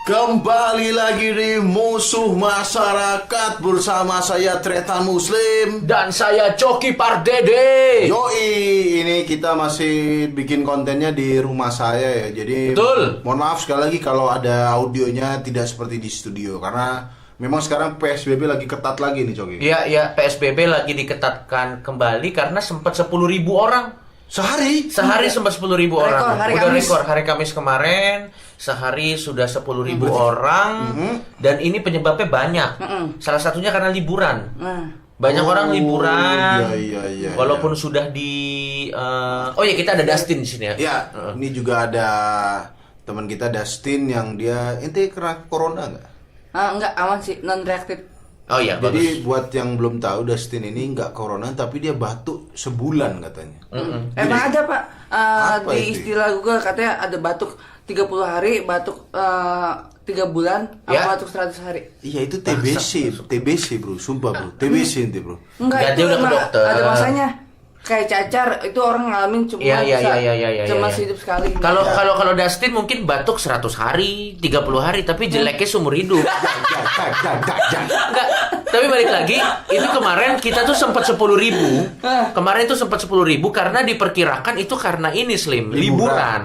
Kembali lagi di Musuh Masyarakat bersama saya Tretan Muslim dan saya Coki Pardede. Yoi, ini kita masih bikin kontennya di rumah saya ya. Jadi Betul. mohon maaf sekali lagi kalau ada audionya tidak seperti di studio karena memang sekarang PSBB lagi ketat lagi nih Coki. Iya, PSBB lagi diketatkan kembali karena sempat 10.000 orang. Sehari Sempat 10.000 orang. Hari Udah Kamis. rekor hari Kamis kemarin. Sehari sudah 10.000 orang. Dan ini penyebabnya banyak. Salah satunya karena liburan. Banyak orang liburan. Iya. Walaupun sudah di oh ya, kita ada Dustin di sini ya. Ya, ini juga ada teman kita Dustin yang dia ente kena corona nggak? Enggak, aman sih, non reaktif. Oh iya, Jadi bagus. buat yang belum tahu Dustin ini nggak corona tapi dia batuk sebulan katanya. Emang ada Pak, Apa di itu? istilah Google katanya ada batuk 30 hari, batuk 3 bulan, Ya. sama batuk 100 hari. Iya itu TBC bro, sumpah bro, TBC ente bro. Enggak, Ganti itu udah ke emang dokter. ada masanya. Kayak cacar, itu orang ngalamin cuma Iya. cuma hidup sekali. Kalau Dustin mungkin batuk 100 hari, 30 hari, tapi jeleknya seumur hidup. Enggak, tapi balik lagi, itu kemarin kita tuh sempat 10.000. Kemarin tuh sempat 10.000 karena diperkirakan itu karena ini Slim, liburan.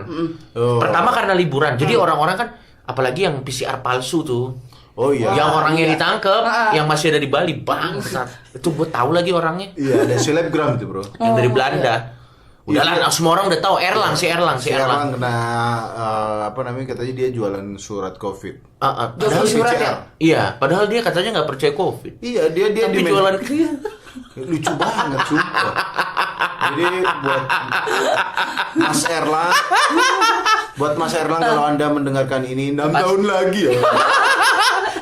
Oh. Pertama karena liburan. Jadi orang-orang kan apalagi yang PCR palsu tuh. Oh iya. Yang orangnya iya. ditangkap, yang masih ada di Bali, bangsat. Itu gue tahu lagi orangnya. Iya ada selebgram itu bro. Yang dari Belanda. Udahlah, semua orang udah tahu si Erlang. Si Erlang kena apa namanya katanya dia jualan surat COVID. Padahal surat PCR. ya? Iya, padahal dia katanya nggak percaya COVID. Iya dia Tapi di jualan lucu banget sumpah. Jadi buat Mas Erlang kalau Anda mendengarkan ini 6 tahun lagi ya.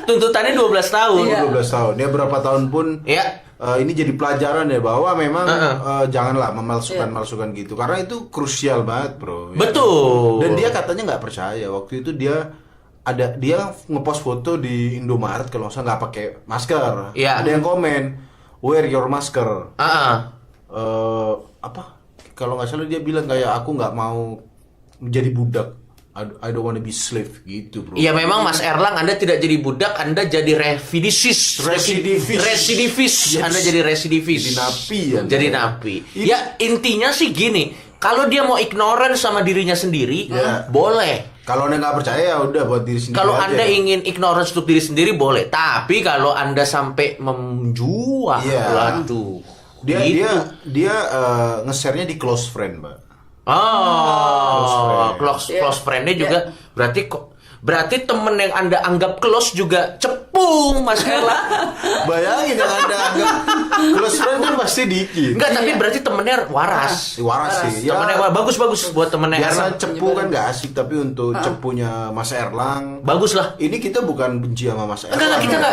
tuntutannya 12 tahun. Iya. 12 tahun. Dia berapa tahun pun Ya, ini jadi pelajaran ya bahwa memang janganlah Iya. memalsukan gitu karena itu krusial banget bro. Ya. betul. Dan dia katanya nggak percaya waktu itu dia ngepost foto di Indomaret kalau nggak salah nggak pakai masker. Iya. Ada yang komen wear your masker. Ah. Apa? Kalau nggak salah dia bilang kayak aku nggak mau menjadi budak. I don't wanna be slave gitu bro. Iya, memang Mas Erlang, Anda tidak jadi budak, Anda jadi residivis. Residivis. Yes. Anda jadi residivis. Jadi napi ya. Jadi napi. Ini- Ya, intinya sih gini, kalau dia mau ignorant sama dirinya sendiri, Ya. boleh. Kalau Anda nggak percaya ya udah buat diri sendiri. Kalau aja. Anda ingin ignorance untuk diri sendiri boleh, tapi kalau Anda sampai menjual, Iya. waduh. dia gitu. dia nge-share-nya di close friend, Mbak. Oh, Close close friend-nya juga berarti temen yang Anda anggap close juga cepung, Mas Erlang. Bayangin yang Anda anggap close friend kan pasti dikit. Enggak, tapi berarti temennya waras. Waras sih. Temennya bagus buat temennya Biasa Erlang. cepu kan nggak asik, tapi untuk cepunya Mas Erlang, Bagus lah. ini kita bukan benci sama Mas Erlang.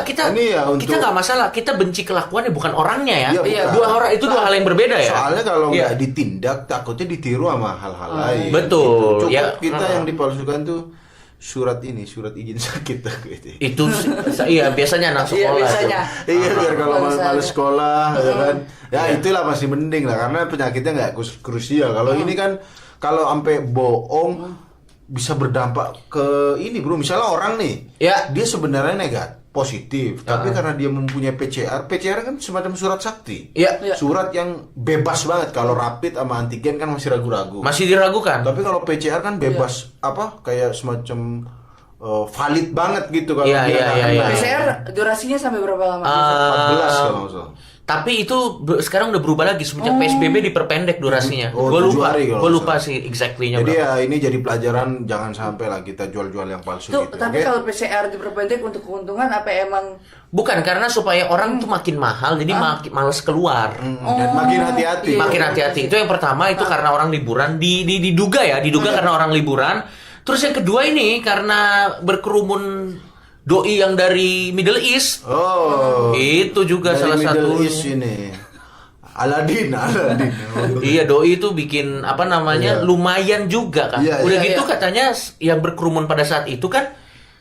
Kita Ini ya untuk kita nggak masalah. Kita benci kelakuannya, bukan orangnya ya. Iya, bukan. Dua orang itu dua hal yang berbeda ya. Soalnya kalau Iya. nggak ditindak, takutnya ditiru sama hal-hal lain. Betul. Gitu. Cukup Ya. kita yang dipalsukan tuh surat izin sakit gitu. Itu iya biasanya anak Iya, sekolah. biasanya. Iya biar kalau Misalnya. males sekolah ya kan. Ya Iya. itulah masih mending lah karena penyakitnya nggak krusial. Kalau ini kan kalau sampai bohong bisa berdampak ke ini bro. Misalnya orang nih, Ya. dia sebenarnya positif, tapi karena dia mempunyai PCR kan semacam surat sakti. Iya. Surat yang bebas banget. Kalau rapid sama antigen kan masih ragu-ragu. Masih diragukan. Tapi kalau PCR kan bebas apa kayak semacam valid banget gitu kalau Iya, dia iya, nggak iya, kena. iya. PCR durasinya sampai berapa lama? 14 kalau nggak salah. Tapi itu sekarang udah berubah lagi semenjak PSBB diperpendek durasinya. Oh, Gue 7 lupa, hari kalau gue nggak lupa salah. sih exactly-nya Jadi berapa. ya ini jadi pelajaran jangan sampai lah kita jual-jual yang palsu Tuh, gitu. tapi oke? kalau PCR diperpendek untuk keuntungan apa emang Bukan karena supaya orang tuh makin mahal, jadi makin males keluar. Dan makin hati-hati. Iya. Makin hati-hati. Itu yang pertama itu karena orang liburan diduga karena orang liburan. Terus yang kedua ini karena berkerumun doi yang dari Middle East. Oh. Itu juga dari salah Middle satu. East ini. Aladin. Iya, doi itu bikin apa namanya Iya. lumayan juga kan. Iya, Udah iya, gitu iya. katanya yang berkerumun pada saat itu kan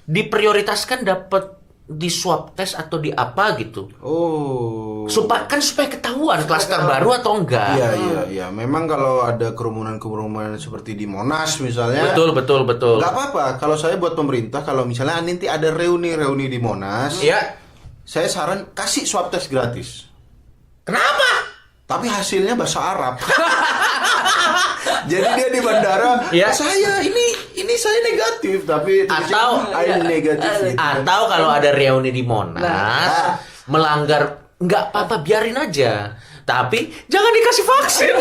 diprioritaskan dapat di swab test atau di apa gitu. Oh. Supaya ketahuan klaster baru atau enggak. Iya. Memang kalau ada kerumunan seperti di Monas misalnya. Betul. Nggak apa-apa. Kalau saya buat pemerintah, kalau misalnya nanti ada reuni di Monas, Iya. saya saran kasih swab test gratis. Kenapa? Tapi hasilnya bahasa Arab. Jadi dia di bandara, Ya. saya ini saya negatif, tapi Atau- I negatif. gitu. Atau kalau ada reuni di Monas, Nah. melanggar, nggak apa-apa, biarin aja. Tapi jangan dikasih vaksin.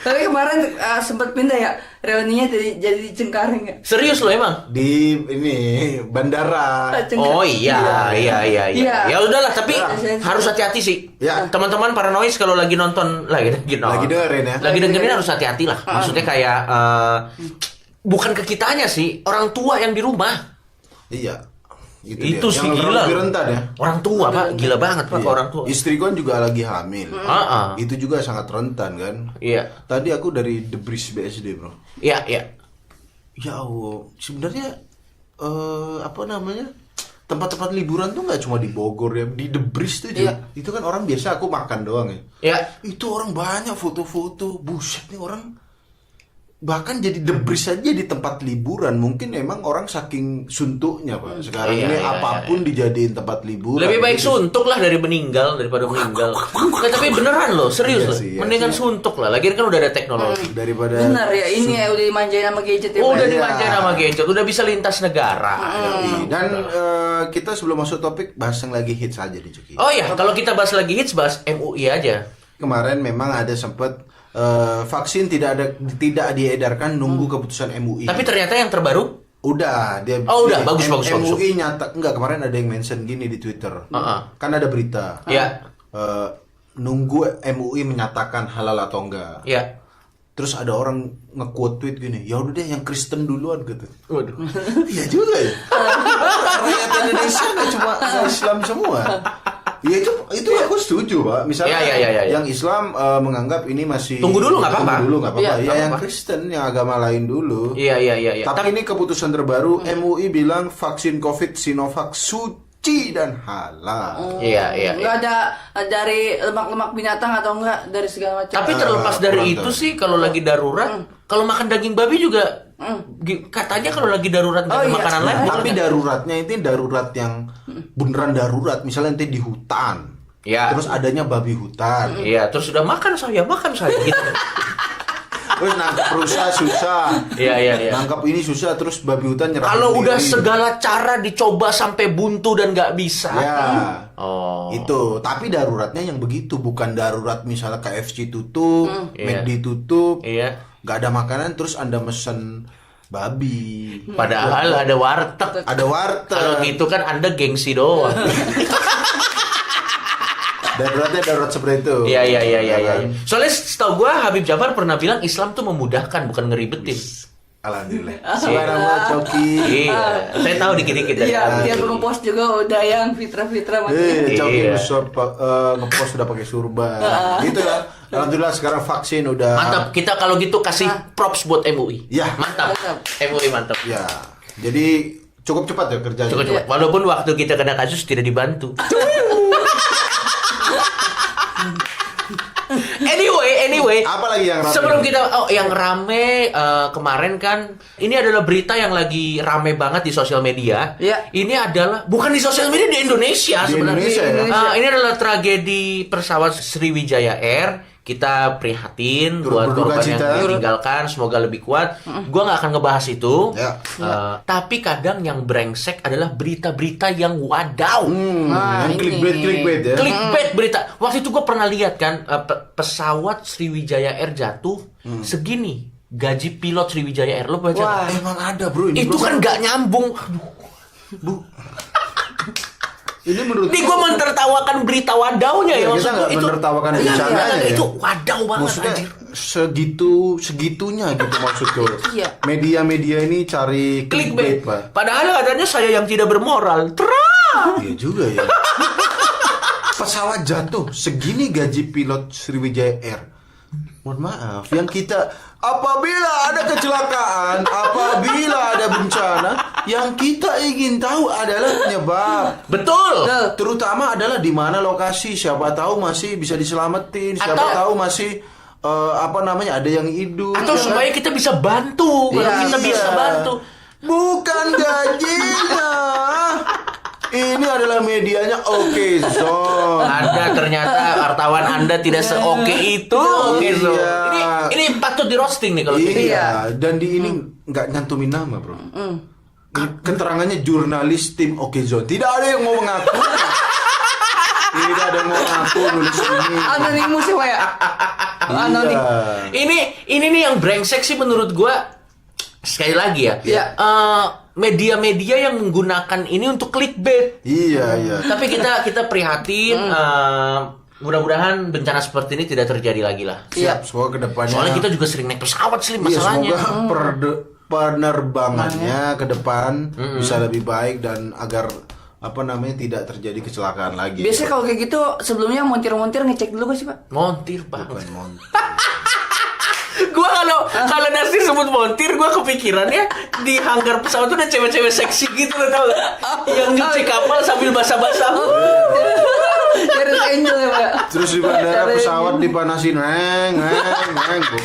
Tapi kemarin sempat pindah ya reuninya jadi di Cengkareng ya. Serius lo emang? Di ini bandara. Oh iya. Iya. Ya udahlah, tapi Ya. harus hati-hati sih. Ya. Teman-teman paranoid kalau lagi nonton, lagi dengerin ya. Lagi dengerin harus hati-hati lah. Maksudnya kayak bukan ke kitanya sih, orang tua yang di rumah. Iya. Itu dia. sih Yang gila. lebih rentan ya. Orang tua, Pak, gila banget, Pak, Iya. orang tua. Istri kan juga lagi hamil. Heeh. Itu juga sangat rentan kan. Iya. Tadi aku dari Debris BSD, Bro. Iya. Ya Allah, sebenarnya apa namanya? Tempat-tempat liburan tuh nggak cuma di Bogor ya, di Debris tuh juga. Iya. Itu kan orang biasa aku makan doang ya. Iya. Itu orang banyak foto-foto, buset nih orang. Bahkan jadi Debris aja di tempat liburan, mungkin emang orang saking suntuknya Pak. Sekarang Iya, ini iya, apapun dijadiin tempat liburan. Lebih baik Gitu. suntuk lah daripada meninggal. Nggak, tapi beneran loh, serius Iya loh. sih, iya Mendingan sih. suntuk lah. Lagian kan udah ada teknologi. Daripada Bener ya, ini ya udah dimanjain sama gadget ya. Udah Pak. Iya. dimanjain sama gadget, udah bisa lintas negara. Dan kita sebelum masuk topik bahas yang lagi hits aja di Cuki. Oh iya, kalau kita bahas lagi hits, bahas MUI aja. Kemarin memang ada sempat vaksin tidak diedarkan nunggu keputusan MUI. Tapi ternyata yang terbaru, udah dia Oh, udah, bagus. MUI nyata enggak, kemarin ada yang mention gini di Twitter. Kan ada berita. ya, Nunggu MUI menyatakan halal atau enggak. ya. Terus ada orang nge-quote tweet gini, ya udah deh yang Kristen duluan gitu. Waduh. Iya juga ya. Rakyat Indonesia nggak cuma Islam semua. Ya itu aku setuju Pak. Misalnya Ya. yang Islam menganggap ini masih Tunggu dulu, nggak apa-apa. Tunggu dulu nggak apa-apa. Iya, Ya nggak yang apa-apa. Kristen, yang agama lain dulu. Iya. Tapi ini keputusan terbaru MUI bilang vaksin COVID Sinovac suci dan halal. Iya. Nggak ada dari lemak-lemak binatang atau enggak dari segala macam. Tapi terlepas dari kurang itu tahu. sih, kalau lagi darurat, kalau makan daging babi juga, katanya kalau lagi darurat nggak ada iya. makanan lain. Tapi daruratnya itu darurat yang beneran darurat. Misalnya nanti di hutan. Ya. Terus adanya babi hutan. Iya, terus sudah makan saya gitu. Terus nangkap rusa susah. Iya. Nangkap ini susah, terus babi hutan nyerang Kalau udah diri. segala cara dicoba sampai buntu dan nggak bisa. Ya. Oh. Itu, tapi daruratnya yang begitu, bukan darurat misalnya KFC tutup, Iya. McD tutup, Iya. nggak ada makanan, terus Anda mesen babi. Padahal ada warteg. Ada warteg. Kalau gitu kan Anda gengsi doang. Daruratnya darurat seperti itu. Iya. kan? Soalnya setahu gua Habib Jafar pernah bilang Islam tuh memudahkan bukan ngeribetin. Alhamdulillah. Subhanallah, Coki. Iya, saya tahu dikit-dikit dari Iya, Habib. dia nge-post juga udah yang fitra-fitra macam. Coki Iya. ngepost udah pakai surban. Gitu ya. Alhamdulillah sekarang vaksin udah. Mantap, kita kalau gitu kasih props buat MUI. Ya. Mantap. MUI mantap. Ya. Jadi cukup cepat ya kerjanya. Cukup cepat. Walaupun waktu kita kena kasus tidak dibantu. Anyway, Apa lagi yang rame? sebelum kita yang rame kemarin kan ini adalah berita yang lagi rame banget di sosial media. Iya. Ini adalah bukan di sosial media, di Indonesia Di sebenarnya. Indonesia ya? Ini adalah tragedi pesawat Sriwijaya Air. Kita prihatin Turut buat berduka korban yang cita. ditinggalkan, semoga lebih kuat. Gua nggak akan ngebahas itu. Ya. Tapi kadang yang brengsek adalah berita-berita yang wadaw. Nah, yang ini. clickbait ya. Clickbait berita. Waktu itu gue pernah lihat kan pesawat Sriwijaya Air jatuh segini. Gaji pilot Sriwijaya Air lo baca? Wah. Emang ada bro ini. Itu bro. kan nggak nyambung. Bu. Ini menurut Ini gue mentertawakan berita wadaunya Iya, ya. kita maksud nggak gua. menertawakan Iya, bencananya ya. Itu wadaw banget maksudnya anjir. segitunya gitu maksudku. Iya. Media-media ini cari clickbait, Pak. Padahal katanya saya yang tidak bermoral. Iya juga ya. Pesawat jatuh segini gaji pilot Sriwijaya Air. Mohon maaf, yang kita apabila ada kecelakaan, apabila ada bencana, Yang kita ingin tahu adalah penyebab. Betul. Terutama adalah di mana lokasi. Siapa tahu masih bisa diselamatin. Siapa Atau- tahu masih ada yang hidup. Atau ya kan? supaya kita bisa bantu. Kalau Iya. kita bisa bantu. Bukan gajinya. Ini adalah medianya Oke Zone. Anda ternyata wartawan Anda tidak seoke itu. Oke, so. Iya. Ini patut di roasting nih kalau gini. Iya, dan di ini nggak nyantumin nama, bro. Keterangannya jurnalis tim Oke Zone. Tidak ada yang mau mengaku. Tidak ada yang mau mengaku nulis ini. Anonimus ya, Pak ya? Anonim. Iya. Ini nih yang brengsek sih menurut gua. Sekali lagi ya. Iya. Media-media yang menggunakan ini untuk clickbait. Iya. Tapi kita prihatin. Mudah-mudahan bencana seperti ini tidak terjadi lagi lah. Siap, semoga kedepannya. Soalnya kita juga sering naik pesawat sih Iya, masalahnya. semoga penerbangannya ke depan bisa lebih baik dan agar tidak terjadi kecelakaan lagi. Biasanya kalau kayak gitu sebelumnya montir-montir ngecek dulu gak sih, Pak? Montir, Pak. Bukan montir. Gua kalau Dustin sebut montir, gua kepikirannya di hanggar pesawat tuh ada cewek-cewek seksi gitu loh, tau gak? Yang nyuci kapal sambil basah-basah. Harus angel ya, Pak? Terus di bandara Cari- pesawat dipanasin, neng.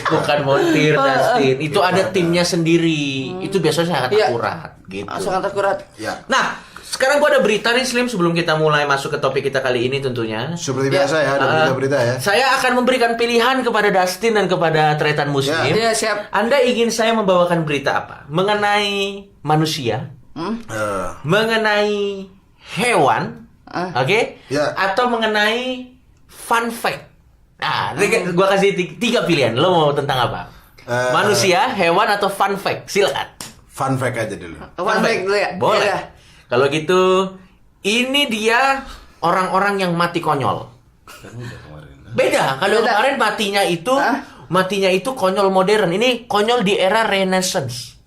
Bukan montir, Dustin. Itu ada timnya sendiri. Itu biasanya sangat Iya. akurat gitu. Sangat akurat. Ya. Nah, sekarang gua ada berita nih Slim sebelum kita mulai masuk ke topik kita kali ini tentunya. Seperti biasa ya, ada berita-berita ya. Saya akan memberikan pilihan kepada Dustin dan kepada Tretan Muslim. Iya, siap. Anda ingin saya membawakan berita apa? Mengenai manusia? Mengenai hewan? Oke? Ya. Atau mengenai fun fact? Nah, ini gua kasih tiga pilihan. Lo mau tentang apa? Manusia, hewan, atau fun fact? Silakan. Fun fact aja dulu. Fun fact dulu ya? Boleh. Iya. Kalau gitu, ini dia orang-orang yang mati konyol. Beda. Kalau Beda. kemarin matinya itu konyol modern. Ini konyol di era Renaissance.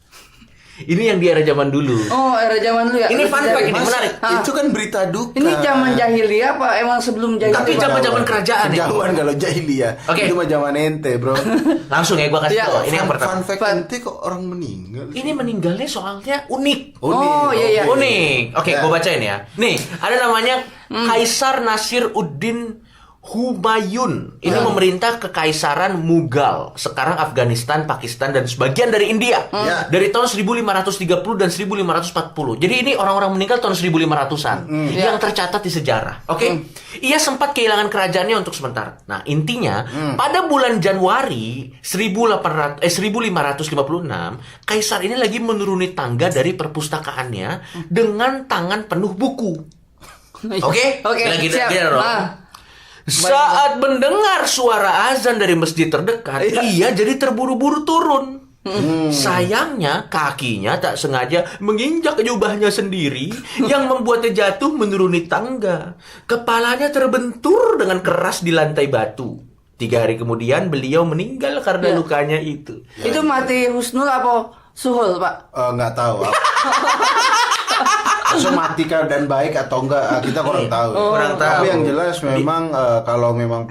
Ini yang di era zaman dulu. Oh, era zaman dulu ya? Ini fun fact ini Mas, menarik. itu kan berita duka. Ini zaman jahiliyah apa emang sebelum jahiliyah? Tapi zaman-zaman kerajaan ya. Kejauhan kalau jahiliyah. Oke. Itu mah zaman ente, bro. Langsung ya gua kasih Iya, tahu. Ini yang pertama. Fun fact ente kok orang meninggal. Ini meninggalnya soalnya unik. Oh, iya. Unik. Oke, Ya. gue bacain ya. Nih, ada namanya Kaisar Nasir Uddin Humayun. Ini memerintah kekaisaran Mughal, sekarang Afghanistan, Pakistan, dan sebagian dari India. Ya. Dari tahun 1530 dan 1540. Jadi ini orang-orang meninggal tahun 1500-an yang tercatat di sejarah. Oke. Ia sempat kehilangan kerajaannya untuk sementara. Nah, intinya pada bulan Januari 1556, kaisar ini lagi menuruni tangga dari perpustakaannya dengan tangan penuh buku. Oke? Oke, Lagi siap. Rob. Saat mendengar suara azan dari masjid terdekat, ia jadi terburu-buru turun. Sayangnya kakinya tak sengaja menginjak jubahnya sendiri yang membuatnya jatuh menuruni tangga. Kepalanya terbentur dengan keras di lantai batu. 3 hari kemudian beliau meninggal karena lukanya itu. Itu mati husnul apa suhul, Pak? Nggak tahu. So, mati keadaan baik atau enggak kita kurang tahu. Kurang tahu. Tapi yang jelas memang kalau memang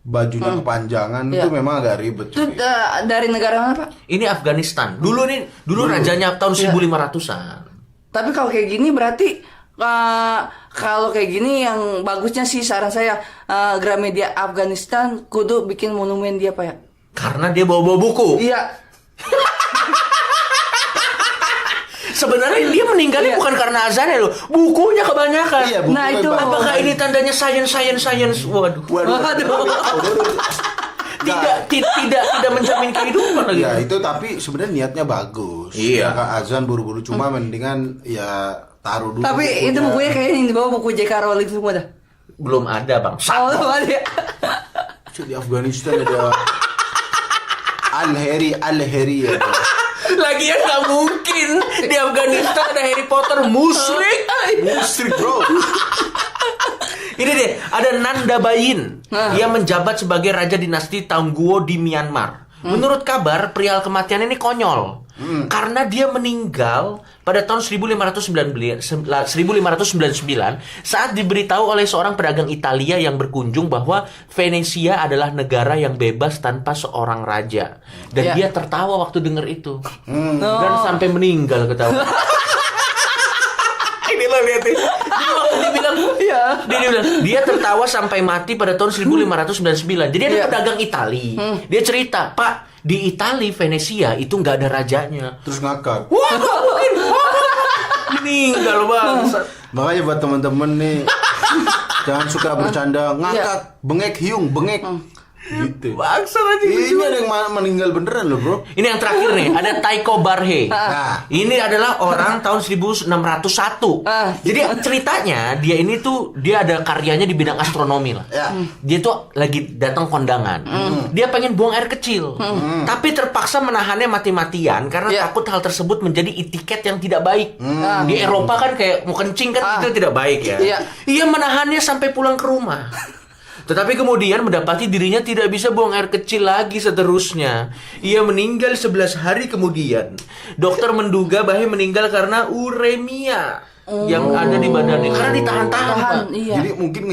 bajunya kepanjangan itu memang agak ribet. Itu dari negara mana, Pak? Ini Afghanistan. Dulu rajanya tahun 1500-an. Tapi kalau kayak gini berarti kalau kayak gini yang bagusnya sih saran saya Gramedia Afghanistan kudu bikin monumen dia, Pak ya. Karena dia bawa-bawa buku. Iya. Sebenarnya dia meninggalnya bukan karena azannya loh, bukunya kebanyakan. Iya, buku Nah, itu banyak. Apakah ini tandanya science? Waduh. Tidak menjamin kehidupan lagi. Ya itu tapi sebenarnya niatnya bagus. Iya. Ya, Kak, azan buru-buru cuma mendingan ya taruh dulu. Tapi itu bukunya kayaknya yang dibawa buku J.K. Rowling semua dah. Belum ada, Bang. Oh, ada. Di Afghanistan ada Al-Heri ya. Lagian nggak mungkin di Afghanistan ada Harry Potter musyrik. Musrik, bro. Ini deh, ada Nanda Bayin. Dia menjabat sebagai raja dinasti Taungguo di Myanmar. Menurut kabar, perihal kematian ini konyol. Karena dia meninggal pada tahun 1599 saat diberitahu oleh seorang pedagang Italia yang berkunjung bahwa Venesia adalah negara yang bebas tanpa seorang raja. Dan dia tertawa waktu dengar itu. Dan sampai meninggal ketawa. nggak liatin. Jadi waktu dia bilang, Iya. dia bilang dia tertawa sampai mati pada tahun 1599. Jadi ada Iya. pedagang Itali. Dia cerita, Pak, di Itali Venesia itu nggak ada rajanya. Terus ngakak. Wah, nggak mungkin. Meninggal bangsa. Makanya buat teman-teman nih jangan suka bercanda ngakak, bengek hiung, bengek. Gitu. Bangsa aja. Ini ada yang meninggal beneran loh, Bro. Ini yang terakhir nih, ada Tycho Brahe. Nah. Ini adalah orang tahun 1601. Jadi ceritanya dia ini tuh dia ada karyanya di bidang astronomi lah. Ya. Dia tuh lagi datang kondangan. Dia pengen buang air kecil. Tapi terpaksa menahannya mati-matian karena Ya. takut hal tersebut menjadi etiket yang tidak baik. Di Eropa kan kayak mau kencing kan itu tidak baik ya. Iya. Ia menahannya sampai pulang ke rumah. Tetapi kemudian mendapati dirinya tidak bisa buang air kecil lagi seterusnya. Ia meninggal 11 hari kemudian. Dokter menduga Brahe meninggal karena uremia yang ada di badannya. Karena ditahan-tahan, Pak. Iya. Jadi mungkin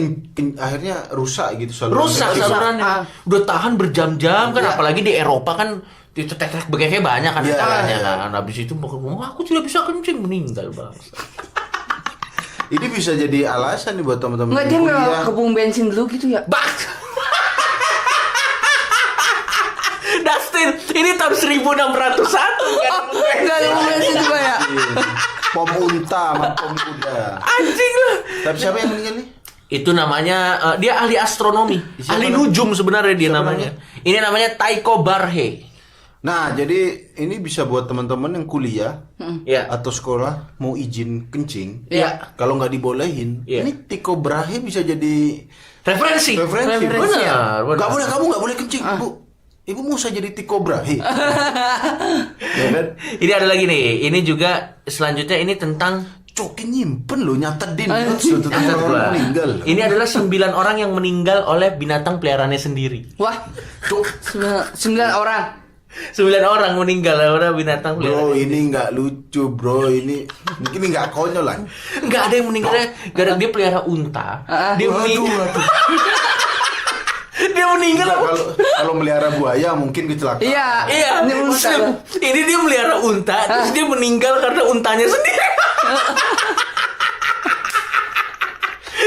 akhirnya rusak gitu saluran. Rusak salurannya. Udah tahan berjam-jam kan. Iya. Apalagi di Eropa kan ditetek begeknya banyak kan Iya, tangannya iya. kan. Habis itu aku tidak bisa kencing, meninggal, Bang. Ini bisa jadi alasan nih buat teman-teman Nggak, dia kuliah. nggak ke pom bensin dulu gitu ya? Bang. Dustin, ini tahun 1601 kan. Nggak ada pom bensin juga ya? Pom unta sama pom kuda. Anjing lah. Tapi siapa yang meninggal nih? Itu namanya dia ahli astronomi, Siapa ahli namanya? nujum sebenarnya dia Siapa namanya. Ini namanya Tycho Brahe. Nah, jadi ini bisa buat teman-teman yang kuliah Ya. atau sekolah mau izin kencing. Ya. Kalau nggak dibolehin, Iya. ini Tycho Brahe bisa jadi Referensi. referensi. Benar, benar. Nggak boleh, kamu nggak boleh kencing, Bu. Ibu mau saya jadi Tycho Brahe. Ya kan? Ini ada lagi nih. Ini juga selanjutnya ini tentang Coki nyimpen loh, nyatetin Anjing. tentang orang meninggal. Ini adalah 9 orang yang meninggal oleh binatang peliharaannya sendiri. Wah, 9 orang. 9 orang meninggal oleh binatang Bro, peliharaan. ini nggak lucu, bro. Ini mungkin ini nggak konyol lah. Enggak ada yang meninggalnya gara-gara dia pelihara unta. Dia Waduh, meninggal. waduh. Dia meninggal. Nggak, kalau melihara buaya mungkin kecelakaan. Iya, Iya, ini unta. Muslim. Ini dia melihara unta, terus dia meninggal karena untanya sendiri.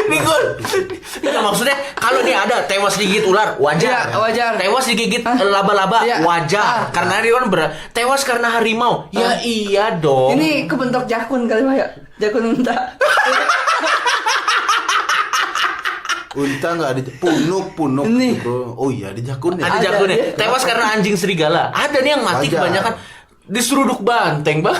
Nih gue, nggak, maksudnya kalau dia ada tewas digigit ular wajar, Iya, wajar. Tewas digigit laba-laba Iya. wajar, karena dia kan tewas karena harimau. Ya iya dong. Ini kebentuk jakun kali Pak ya? Jakun unta. Unta nggak ada punuk Ini. bro. Oh iya, ada jakunnya. Ada Ada, jagonya. dia. Tewas karena anjing serigala. Ada nih yang mati Wajar. kebanyakan diseruduk banteng, Bang.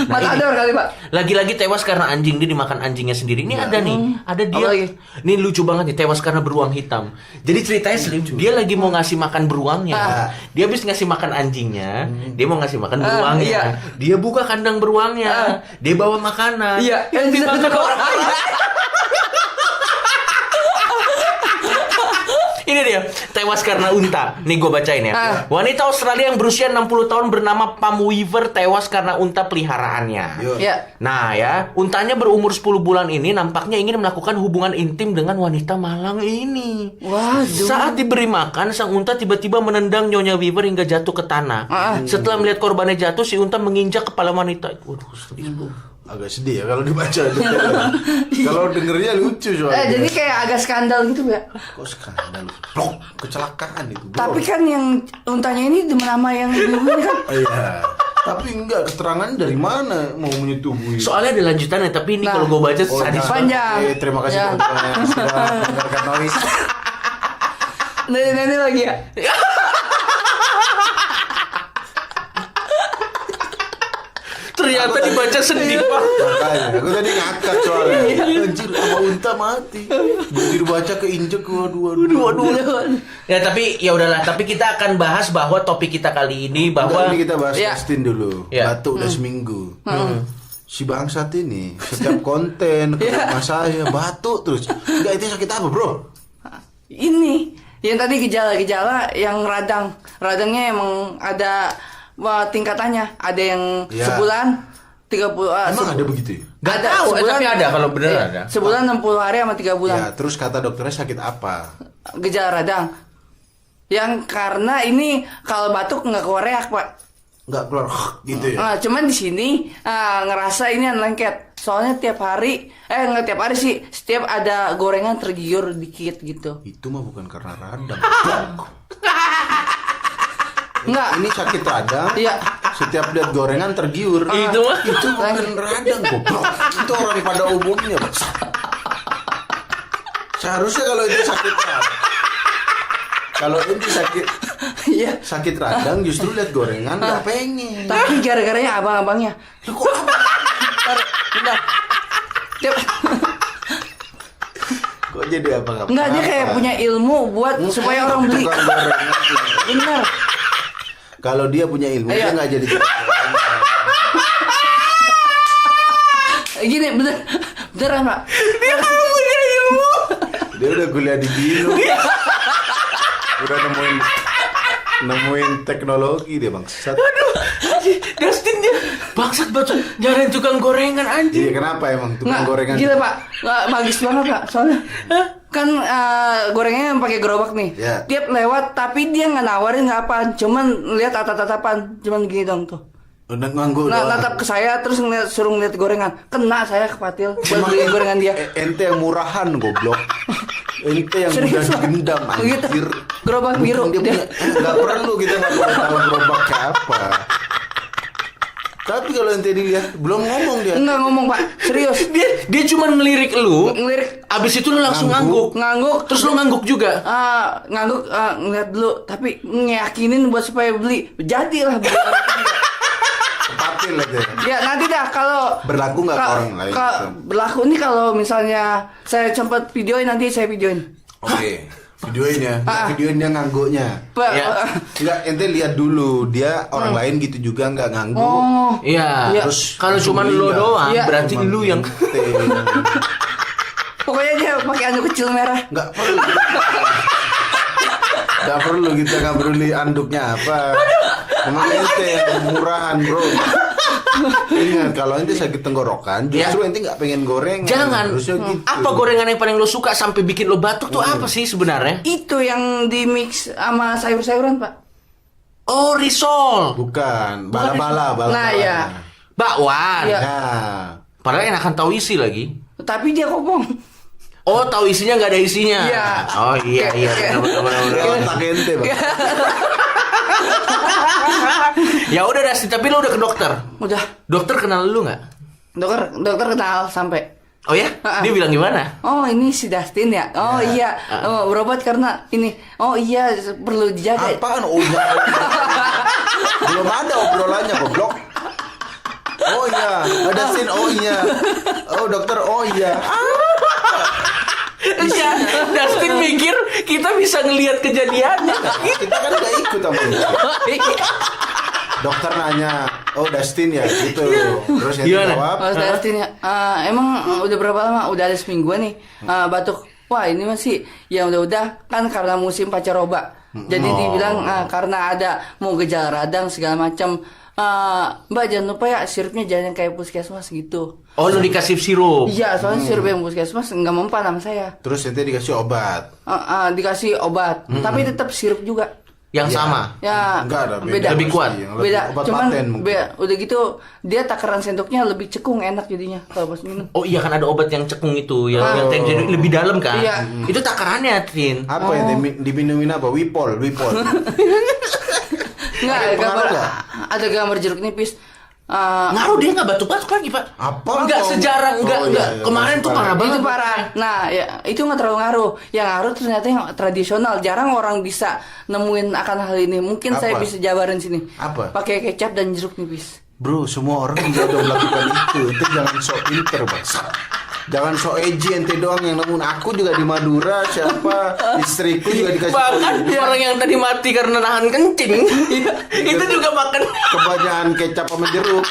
Matador kali Pak. Lagi-lagi tewas karena anjing, dia dimakan anjingnya sendiri. Ini ada nih, ada dia. Apa lagi? Ini lucu banget nih, tewas karena beruang hitam. Jadi ceritanya dia lagi mau ngasih makan beruangnya. Dia habis ngasih makan anjingnya, dia mau ngasih makan beruangnya. iya. Dia buka kandang beruangnya. Dia bawa makanan. Iya, yang dimakan orang lain. Ini dia, tewas karena unta. Nih gue bacain ya. Wanita Australia yang berusia 60 tahun bernama Pam Weaver tewas karena unta peliharaannya. Yo. Ya. Nah ya, untanya berumur 10 bulan ini nampaknya ingin melakukan hubungan intim dengan wanita malang ini. Waduh. Saat diberi makan, sang unta tiba-tiba menendang Nyonya Weaver hingga jatuh ke tanah. Setelah melihat korbannya jatuh, si unta menginjak kepala wanita. Waduh, sedih. Agak sedih ya kalau dibaca. Kalau dengernya lucu soalnya. Jadi kayak agak skandal gitu ya. Kok skandal? Plok, kecelakaan itu. Bro. Tapi kan yang untanya ini demen sama yang ibu ini kan. Iya. Tapi enggak, keterangan dari mana mau menyetubui? Soalnya ada lanjutannya, tapi ini Nah. kalau gue baca Oh, sadis. nah. Panjang. Oke, terima kasih Ya. teman-teman yang sudah mendengarkan noise. Nanti lagi ya. Ternyata dibaca sedih, Pak. Makanya, aku tadi ngakak soalnya. Anjir, sama unta mati. Begitu dibaca keinjek, waduh. Ya tapi ya udahlah, tapi kita akan bahas bahwa topik kita kali ini Enggak, bahwa ini kita bahas Ya. Justin dulu. Ya. Batuk udah seminggu. Si bangsat ini setiap konten ke rumah saya batuk terus. Enggak, itu sakit apa, Bro? Ini yang tadi gejala-gejala yang radangnya emang ada tingkatannya. Ada yang Ya. sebulan 30 Emang ada begitu ya? Nggak tahu, tapi ada, kalau bener ada. Sebulan 60 hari sama 3 bulan. Ya, terus kata dokternya sakit apa? Gejala radang. Yang karena ini kalau batuk nggak keluar reak, Pak. Enggak keluar gitu ya. Cuman di sini ngerasa ini lengket. Soalnya tiap hari, nggak tiap hari sih, setiap ada gorengan tergiur dikit gitu. Itu mah bukan karena radang. Enggak. Ini sakit radang. Iya. Setiap lihat gorengan tergiur. Itu mah. Itu bukan radang, goblok. Itu orang pada umumnya, Bang. Seharusnya kalau itu sakit radang. Kalau itu Iya. sakit radang justru lihat gorengan nggak pengen. Tapi gara-garanya abang-abangnya. Loh, kok apa? Bentar. Tiap, Kok jadi apa? enggak, dia kayak punya ilmu buat supaya orang beli. Tukang gorengan. Bener. Kalau dia punya ilmu, Iya. dia nggak jadi tukang gorengan. Gini, beneran Pak. Dia kamu punya ilmu. Dia udah kuliah di Bino. Udah nemuin teknologi dia, bangsat. Aduh, anjing, Dustin dia bangsat banget nyariin tukang gorengan anjing. Iya, kenapa emang tukang Nggak, gorengan? gila Pak, nggak magis banget Pak. Soalnya kan gorengannya yang pakai gerobak nih. Ya. Tiap lewat, tapi dia nggak nawarin nggak apa, cuman lihat tatapan, cuman gini dong tuh. Udah nganggu Nah, doang. natap ke saya terus suruh ngeliat gorengan. Kena saya kepatil buat Emang beli gorengan dia. Ente yang murahan, goblok. Ente yang Serius, mudah Pak? digendam, Begitu. anjir. Gerobak Bukan biru. dia punya, nggak perlu kita nggak perlu tahu gerobak kayak apa. Tapi kalau ente dilihat belum ngomong dia. Enggak ngomong Pak, serius. Dia cuma ngelirik lu. Ngelirik, Abis itu lu langsung Ngangguk. ngangguk. Terus lu ngangguk juga. ngangguk, ngeliat dulu, tapi ngeyakinin buat supaya beli. Jadilah beli. Patil aja. Ya nanti dah kalau Berlaku nggak ke ka- orang lain, ka- gitu? Berlaku nih kalau misalnya saya sempat videoin, nanti saya videoin. Oke. Videoin ya. Ah. Videoin dia ngangguknya. Pak, Ya. Enggak, ente lihat dulu dia orang lain gitu juga nggak ngangguk. oh, Iya. Iya. Terus Kalau langsung cuma beli lu nggak? doang, Iya. berarti Cuman lu yang ente. pokoknya dia pakai anduk kecil merah. Nggak perlu. Nggak perlu kita nggak peduli anduknya apa. Emang ente yang murahan, bro. Ingat kalau ente sakit tenggorokan, justru ente nggak pengen gorengan. Jangan. Harusnya gitu. Apa gorengan yang paling lo suka sampai bikin lo batuk tuh apa sih sebenarnya? Itu yang di mix sama sayur-sayuran Pak. Oh, risol. Bukan, bala-bala. Nah, ya. Bakwan. Iya. Nah, Padahal enakan tahu isi lagi. Tapi dia kopong. Oh, tahu isinya nggak ada isinya. Iya. Oh iya iya. kalau tak ente, Bang. Ya udah Dustin, tapi lo udah ke dokter. Udah. Dokter kenal lu nggak? Dokter kenal sampai. Oh ya? Dia bilang gimana? Oh ini si Dustin ya? Oh iya, oh, berobat karena ini. Oh iya, perlu dijaga. Apaan? Oh iya. Belum ada obrolannya, goblok. Oh iya, ada sin. Oh iya. Oh dokter. Oh iya. Iya, Dustin mikir kita bisa ngelihat kejadiannya. Kita kan nggak ikut sama itu. Dokter nanya, oh Dustin ya gitu. Terus yang Gimana? jawab, Mas Dustin ya, emang udah berapa lama? Udah ada semingguan nih batuk. Wah ini masih ya udah kan karena musim pancaroba. Jadi dibilang karena ada mau gejala radang segala macam. Mbak jangan lupa ya sirupnya jangan yang kayak puskesmas gitu. Oh, lu dikasih sirup. Iya soalnya sirup yang puskesmas nggak mempan sama saya. terus ente dikasih obat. Dikasih obat, tapi tetap sirup juga. Yang Ya. sama. Ya Enggak ada beda. Lebih kuat. Yang Beda, obat cuman paten mungkin. udah gitu dia takaran sendoknya lebih cekung enak jadinya kalau pas minum. Oh iya kan ada obat yang cekung itu, yang jadi lebih dalam kan? Iya. Itu takarannya, Tin. Apa yang diminumin apa? Wipol. Enggak, Ada pengaruh nggak? ada gambar jeruk nipis. Ngaruh dia nggak batuk-batuk lagi, Pak. Apa? Enggak Ngomong- sejarah, enggak, Oh, enggak. iya, iya. Kemarin tuh parah banget. Itu parah. Nah, ya itu nggak terlalu ngaruh. Yang ngaruh ternyata yang tradisional. Jarang orang bisa nemuin akan hal ini. Mungkin saya Apa? bisa jabarin sini. Apa? Pakai kecap dan jeruk nipis. Bro, semua orang juga udah melakukan itu. Ente jangan sok pinter, Bang. Jangan sok edgy ente doang yang nemuin. Aku juga di Madura, siapa istriku juga dikasih Bahkan tahu. orang yang tadi mati karena nahan kencing, itu juga makan. Kebanyakan kecap sama jeruk.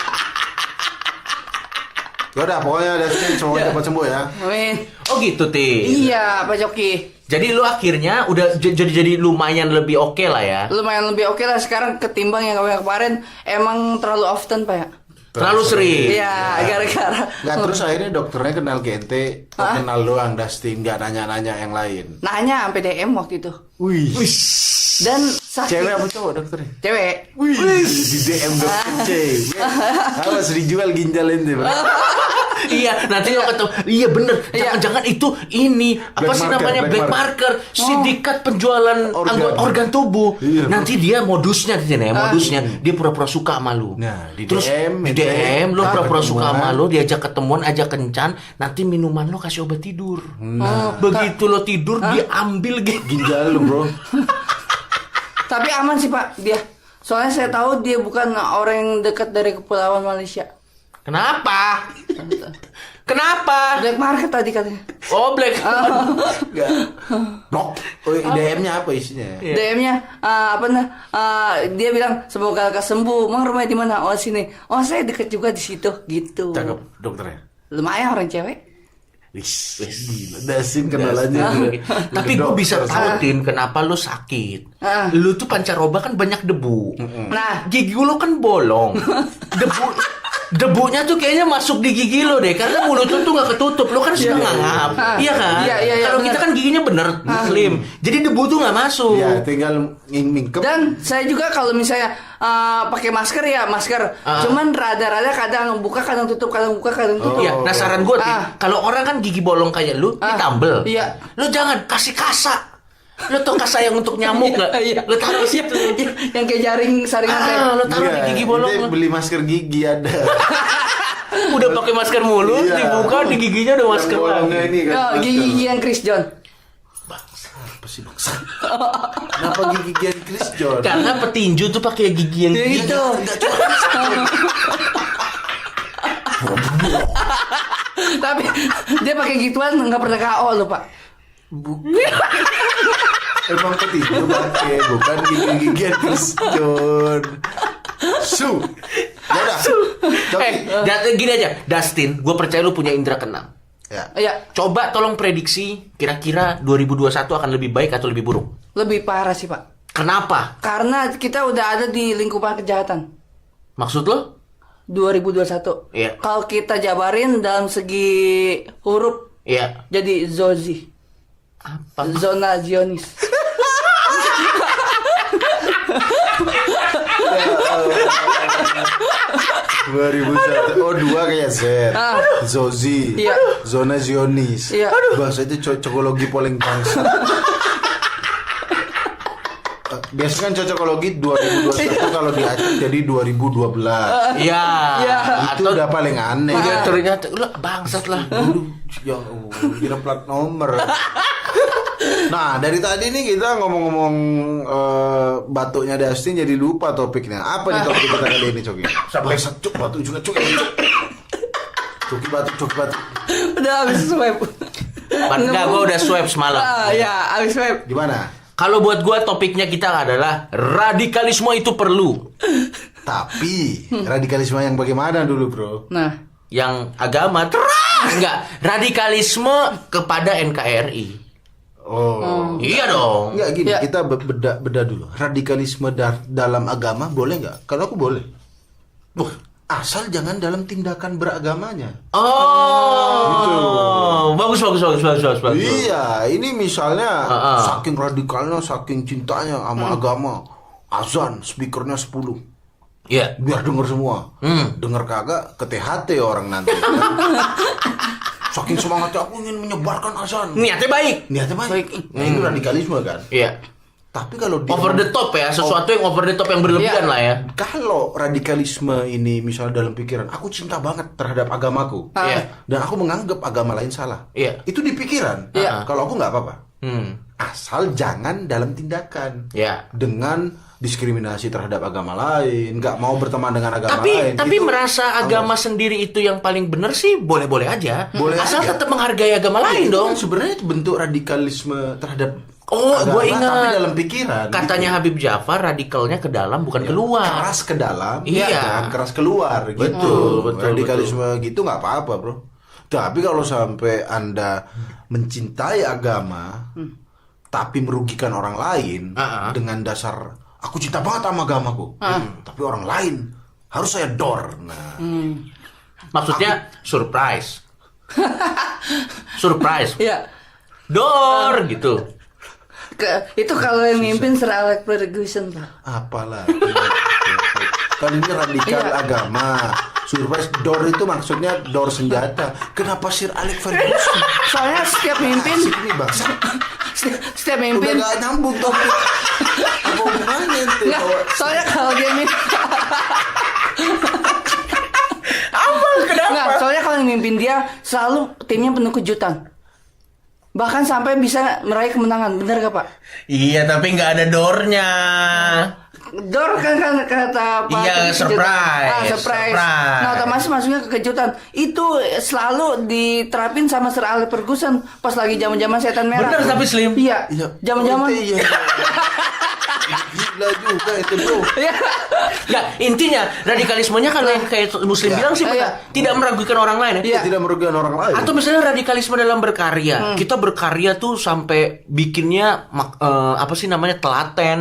Yaudah, pokoknya Dustin semoga cepat sembuh ya. Amin. Oh gitu, Tin. Iya, Pak Joki. Jadi lu akhirnya udah jadi lumayan lebih oke lah ya. Lumayan lebih oke lah sekarang ketimbang yang kemarin. Emang terlalu often, Pak ya? Terlalu sering. Iya, gara-gara. Nggak, terus akhirnya dokternya kenal ke ente, oh, kenal doang Dustin, nggak nanya-nanya yang lain. Nanya sampai DM waktu itu. Wih, Dan sakit. cewek apa cowok dokternya? Cewek. Wih, di DM dokter cewek. Awas dijual ginjal ente, Bang. Iya, nanti lo ketemu. Iya bener. Jangan-jangan itu ini apa Black sih market, namanya black black marker, sindikat penjualan organ tubuh. Iya, Nanti dia modusnya di sini ya, modusnya dia pura-pura suka sama lu. Nah, di Terus DM, di DM lo pura-pura suka ketemuan. sama lu, diajak ketemuan, ajak kencan, nanti minuman lo kasih obat tidur. Begitu lo tidur dia ambil Ginjal lu, bro. Tapi aman sih Pak dia. Soalnya saya tahu dia bukan orang yang dekat dari Kepulauan Malaysia. Kenapa? Kenapa? Black market tadi katanya. Oh, black. Enggak. Blok. Oh, DM-nya apa isinya? DM-nya dia bilang semoga lekas sembuh. Mang rumahnya di mana? Oh sini. Oh saya deket juga di situ gitu. Cakep dokternya. Lumayan orang cewek. Wis, gila. Dasin kenalannya. Tapi gue bisa tahu Tin kenapa lu sakit. Lu tuh pancaroba kan banyak debu. Nah, Gigi lu kan bolong. Debunya tuh kayaknya masuk di gigi lo deh, karena mulut lu tuh nggak ketutup, lu kan suka ngangap, iya kan? Iya, Kalau bener. kita kan giginya bener slim, jadi debu tuh nggak masuk. Ya, tinggal ngingkep. dan saya juga kalau misalnya pakai masker ya masker. Cuman rada-rada kadang buka, kadang tutup, kadang buka, kadang tutup. Iya, nah saran gue kalau orang kan gigi bolong kayak lu, ditambel. Iya. Lu jangan kasih kasa. Lu tau kasa yang untuk nyamuk nggak? Iya. Lu taruh situ. Yang kayak jaring saringan kayak. Lu taruh di gigi bolong. Dia lu. beli masker gigi ada. Udah pakai masker mulut, Iya. dibuka di giginya udah masker Yang bolongnya lagi. ini kan. Oh, gigi yang Chris John. Apa sih bangsa? Kenapa gigi-gigian Chris John? Karena petinju tuh pakai gigi yang Ya, gigi. itu. Tapi dia pakai gituan nggak pernah KO loh Pak. Emang petinju pakai, bukan gigi-gigian Chris John. Su. Yaudah. Gini aja, Dustin, gue percaya lu punya indera keenam. Ya. Iya, Coba tolong prediksi kira-kira 2021 akan lebih baik atau lebih buruk. lebih parah sih Pak. Kenapa? Karena kita udah ada di lingkupan kejahatan. Maksud lo? 2021. Iya. Kalau kita jabarin dalam segi huruf Iya. jadi Zozi. Apa? Zona Zionis. Oh, 2 kayak Z. Zozi. Iya. Zona Zionis. Iya. Bahasa itu cocokologi paling bangsa. Biasanya kan cocokologi 2021 kalau diacak jadi 2012. Iya. Iya. Itu udah paling aneh. Udah ternyata lu bangsat lah. Aduh, ya kira plat nomor. Nah, dari tadi nih kita ngomong-ngomong batuknya Dustin jadi lupa topiknya. Apa nih topik kita kali ini, Coki? Sampai cuk batuk juga, cuk. Coki batuk. Udah habis swipe. Enggak, gue udah swipe semalam. Ya, habis swipe. Gimana? Kalau buat gue topiknya kita adalah radikalisme itu perlu. Tapi radikalisme yang bagaimana dulu, Bro? Nah, Yang agama enggak, radikalisme kepada NKRI. Oh. Iya dong. Enggak gini, Ya. kita beda dulu. Radikalisme dalam agama boleh nggak? Kalau aku boleh. Asal jangan dalam tindakan beragamanya. Oh, bagus. Iya, ini misalnya saking radikalnya, saking cintanya sama agama, azan speakernya 10. Iya. Biar denger semua. Denger kagak ke THT orang nanti. Saking semangatnya aku ingin menyebarkan azan. Niatnya baik. Niatnya baik. Nah, itu radikalisme kan. Iya. Tapi kalau Over the top ya, sesuatu yang over the top yang berlebihan Iya. lah ya. Kalau radikalisme ini misalnya dalam pikiran, aku cinta banget terhadap agamaku, Iya. dan aku menganggap agama lain salah. Iya. Itu di pikiran. Iya. Kalau aku nggak apa-apa. Asal jangan dalam tindakan. Iya. Dengan diskriminasi terhadap agama lain, nggak mau berteman dengan agama lain. Tapi Itu merasa agama sendiri itu yang paling benar sih boleh-boleh aja. Boleh Asal aja. tetap menghargai agama lain itu dong. kan sebenarnya itu bentuk radikalisme terhadap Oh, agama, gue ingat. tapi dalam pikiran. Katanya gitu. Habib Jafar radikalnya ke dalam bukan keluar. Keras ke dalam, Iya. kan? Keras keluar gitu. Betul, Radikalisme gitu nggak apa-apa, Bro. Tapi kalau sampai Anda mencintai agama tapi merugikan orang lain dengan dasar aku cinta banget sama agamaku, tapi orang lain harus saya dor. Nah, Maksudnya surprise. Surprise. iya. Dor gitu. Itu kalau yang mimpin Sir Alex Ferguson Pak. apalah. Kan ini radikal agama. Surprise door itu maksudnya door senjata. Kenapa Sir Alex Ferguson? Soalnya setiap mimpin, Ini bangsa. setiap Udah mimpin, gak nyambung topik. Apa hubungannya itu? nggak, soalnya kalau dia mimpin, Kenapa? nggak, soalnya kalau yang mimpin dia selalu timnya penuh kejutan. Bahkan sampai bisa meraih kemenangan, benar gak Pak? Iya, tapi nggak ada door-nya. Door kan kata Pak. Iya, kejutan. surprise. Surprise. Surprise. Nah, otomatis masuknya ke kejutan. Itu selalu diterapin sama Sir Alex Ferguson pas lagi zaman-zaman setan merah. Bener tapi Slim. Iya. Zaman-zaman. Iya. Gila juga itu bro. Iya. Nggak, intinya radikalismenya kalau yang kayak Muslim Iya. bilang sih Iya. tidak meragukan orang lain ya. Iya. Tidak merugikan orang lain. Atau misalnya radikalisme dalam berkarya. Kita berkarya tuh sampai bikinnya apa sih namanya telaten,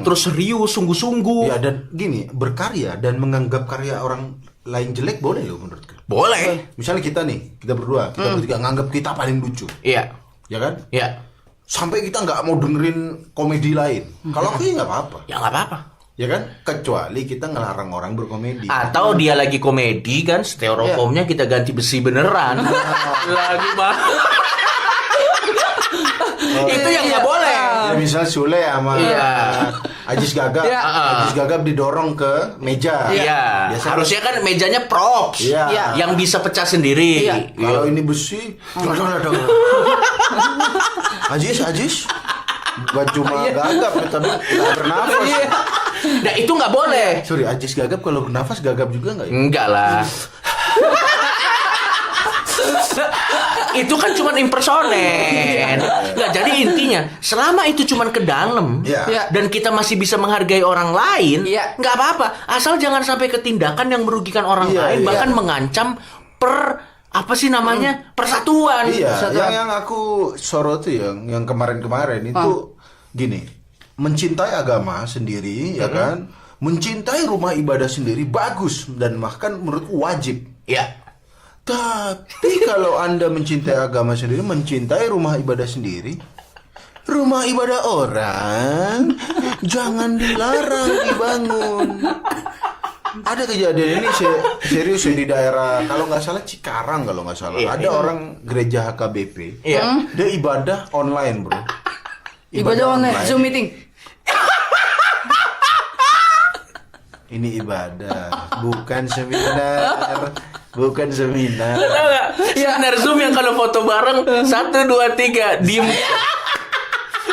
terus serius, sungguh-sungguh. Ya dan gini, berkarya dan menganggap karya orang lain jelek boleh loh menurutku. Boleh. Misalnya kita nih, kita berdua, kita bertiga nganggap kita paling lucu, Iya. ya kan? Iya. Sampai kita nggak mau dengerin komedi lain. Kalau aku ya nggak apa-apa, Ya nggak apa-apa. ya kan? Kecuali kita ngelarang orang berkomedi. Atau dia lagi komedi kan, styrofoamnya kita ganti besi beneran. Lagi mah. Itu yang nggak boleh. Ya misal Sule sama Iya. Ajis Gagap, Iya. Ajis Gagap didorong ke meja. Iya. Biasanya- Harusnya kan mejanya props. Iya. Yang bisa pecah sendiri. Iya. Kalau ini besi, Ajis, bukan cuma gagap, tapi nggak bernafas. Iya. Nah itu nggak boleh. Sorry, Ajis gagap kalau bernafas gagap juga nggak ya? Enggak lah. Itu kan cuma impersonen. Nggak, jadi intinya selama itu cuma ke dalam Iya. dan kita masih bisa menghargai orang lain, Iya. nggak apa-apa. Asal jangan sampai ke tindakan yang merugikan orang Iya, lain, iya. bahkan mengancam apa sih namanya persatuan. Iya, Satu- yang aku soroti yang kemarin-kemarin itu gini, mencintai agama sendiri, ya kan, mencintai rumah ibadah sendiri bagus dan bahkan menurutku wajib. Iya. Tapi kalau Anda mencintai agama sendiri, mencintai rumah ibadah sendiri, rumah ibadah orang jangan dilarang dibangun. Ada kejadian ini serius ya, di daerah kalau nggak salah Cikarang kalau nggak salah. Iya, Ada iya. orang gereja HKBP. Iya. Dia ibadah online, bro. Ibadah online, Zoom meeting. Ini ibadah, bukan seminar. Bukan seminar. Tahu nggak? Seminar Zoom yang kalau foto bareng 1, 2, 3 diem.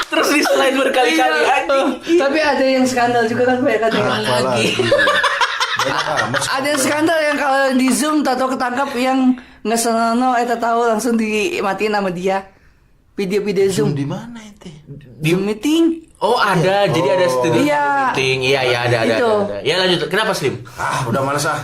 Terus di slide berkali-kali. Iya. Anjing. Tapi ada yang skandal juga kan Pak, ya, kadang. Apalagi. Banyak amat. Ada yang skandal yang kalau di Zoom tato ketangkap yang ngesenono tahu langsung dimatiin sama dia. Video-video Zoom. Zoom di mana itu? Zoom meeting. Oh ada, jadi ada studio Iya. meeting. Iya ada. Itu. Ada. Ya lanjut. Kenapa Slim? Udah males ah.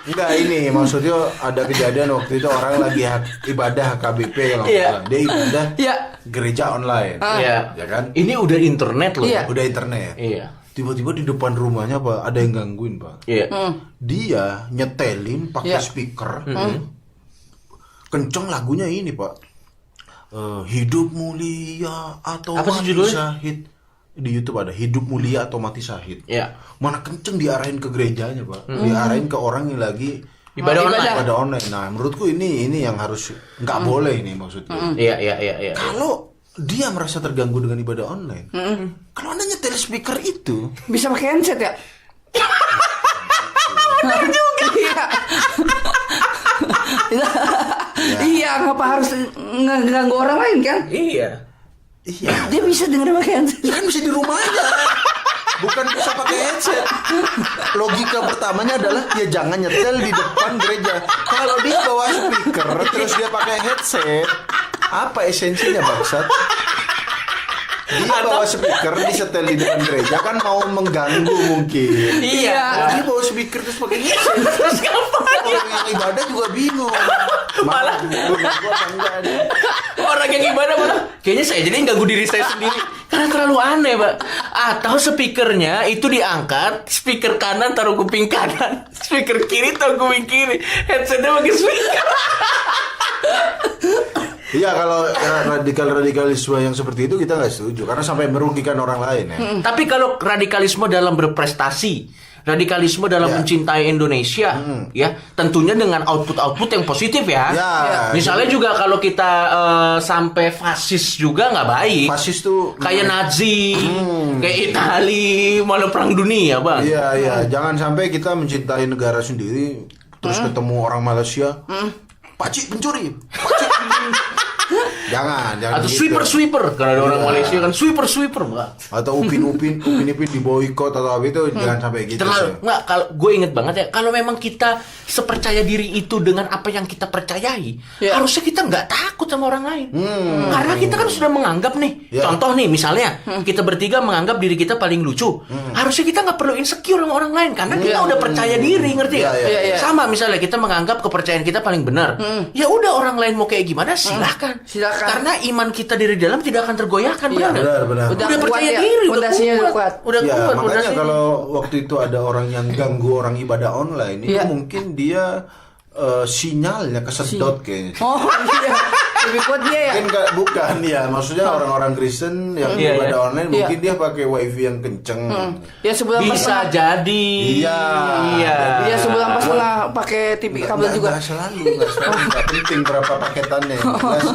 Enggak, ini maksudnya ada kejadian waktu itu orang lagi ibadah HKBP kalau nggak Iya. salah. Dia ibadah Iya. gereja online. Iya. Ya kan? Ini udah internet loh. Iya. Udah internet. Iya. Tiba-tiba di depan rumahnya Pak, ada yang gangguin Pak. Iya. Dia nyetelin pakai Iya. speaker. Kenceng lagunya ini Pak. Hidup mulia atau Apa sih mati judulnya? syahid. Di YouTube ada hidup mulia atau mati syahid. Iya. Mana kenceng diarahin ke gerejanya Pak. Diarahin ke orang yang lagi Ibadah online. ibadah online. Nah, menurutku ini yang harus nggak boleh ini maksudnya. Iya. Kalau dia merasa terganggu dengan ibadah online, kalau Anda nyetel speaker itu, Bisa pakai handset ya? Benar juga. Iya, ngapa harus ngeganggu orang lain kan? Iya. iya, Dia bisa dengerin pakai handset. ya kan bisa di rumahnya. Bukan bisa pakai headset. Logika pertamanya adalah ya jangan nyetel di depan gereja. Kalau dia bawa speaker terus dia pakai headset, apa esensinya bangsat? Dia bawa speaker disetel di depan gereja kan mau mengganggu mungkin. Iya. Kalau dia bawa speaker terus pakai headset, Terus ngapain? orang yang ibadah juga bingung. Malah gua apa enggak nih? orang yang ibadah malah kayaknya saya jadi ganggu diri saya sendiri karena terlalu aneh Pak. Atau speakernya itu diangkat, speaker kanan taruh kuping kanan, speaker kiri taruh kuping kiri, headsetnya pakai speaker. Iya, kalau radikalisme yang seperti itu kita nggak setuju karena sampai merugikan orang lain ya. Tapi kalau radikalisme dalam berprestasi, radikalisme dalam Ya. mencintai Indonesia, ya tentunya dengan output yang positif ya. Ya. Misalnya juga kalau kita sampai fasis juga nggak baik. Fasis tuh Kayak Nazi, kayak Itali, malah perang dunia, Bang. Iya, jangan sampai kita mencintai negara sendiri terus ketemu orang Malaysia. Pacik pencuri. Pacik. jangan Atau gitu. sweeper, karena ada orang Malaysia kan sweeper, Bang. Atau upin di boykot atau apa itu jangan sampai gitu sih. Nggak, kalau gue inget banget ya, kalau memang kita sepercaya diri itu dengan apa yang kita percayai, Ya. harusnya kita nggak takut sama orang lain. Karena kita kan sudah menganggap nih, Ya. contoh nih misalnya, kita bertiga menganggap diri kita paling lucu. Harusnya kita nggak perlu insecure sama orang lain, karena kita udah percaya diri, ngerti Ya, nggak? ya, ya. Sama misalnya kita menganggap kepercayaan kita paling benar. Ya udah, orang lain mau kayak gimana, silahkan. Silakan. Karena iman kita dari dalam tidak akan tergoyahkan, Iya. benar nggak? Benar. Udah Udah kuat percaya ya, diri, fondasinya udah kuat. Udah Ya, kuat makanya fondasinya. kalau waktu itu ada orang yang ganggu orang ibadah online, itu Iya. mungkin dia sinyalnya kesedot kayaknya. Oh iya, lebih kuat dia ya. Mungkin bukan ya, maksudnya orang-orang Kristen yang Iya, ibadah iya. online Iya. mungkin dia pakai wifi yang kenceng. Ya sebulan pas Bisa setengah. jadi. Iya. Iya. Dia sebulan pas setengah pakai TV kabel juga. Nggak selalu, nggak penting berapa paketannya. Yang jelas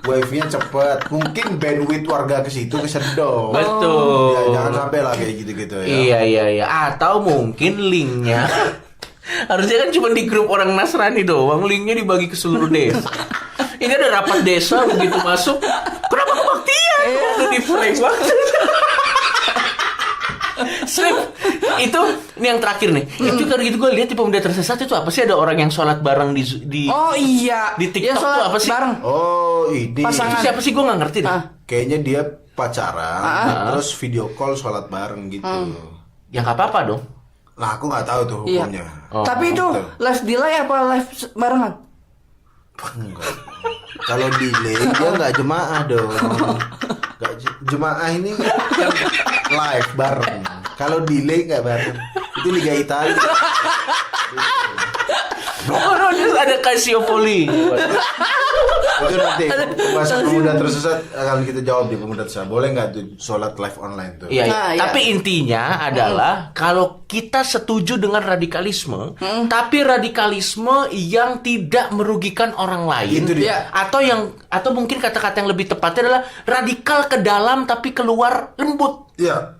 wifi-nya cepat. Mungkin bandwidth warga ke situ kesedot. Betul. Ya, jangan sampai lah kayak gitu-gitu ya. Iya. Atau mungkin linknya harusnya kan cuma di grup orang Nasrani doang, linknya dibagi ke seluruh desa. Ini ada rapat desa, begitu masuk, kenapa kebaktian? Udah di flag banget. Slip itu ini yang terakhir nih. Itu kalau gitu gue lihat di Pemuda Tersesat itu apa sih, ada orang yang sholat bareng di Oh iya. Di TikTok Ya, sholat tuh apa sih? Bareng. Oh, ini. itu Pasangan. siapa sih, gue nggak ngerti deh. Ah. Kayaknya dia pacaran, terus video call sholat bareng gitu. Ya nggak apa-apa dong. Nah, aku nggak tahu tuh Iya. hukumnya. Oh, Tapi itu betul. live delay apa live barengan? Enggak. Kalau delay dia nggak jemaah dong. Nggak jemaah ini kan live bareng. Kalau delay nggak bareng. Itu Liga Italia. Oh, no, ada Calciopoli. Itu nanti pembahasan pemuda tersesat akan kita jawab di pemuda tersesat. Boleh nggak tuh sholat live online tuh? Iya, Nah, iya. tapi intinya adalah kalau kita setuju dengan radikalisme, tapi radikalisme yang tidak merugikan orang lain, Itu dia. atau mungkin kata-kata yang lebih tepatnya adalah radikal ke dalam tapi keluar lembut. Iya.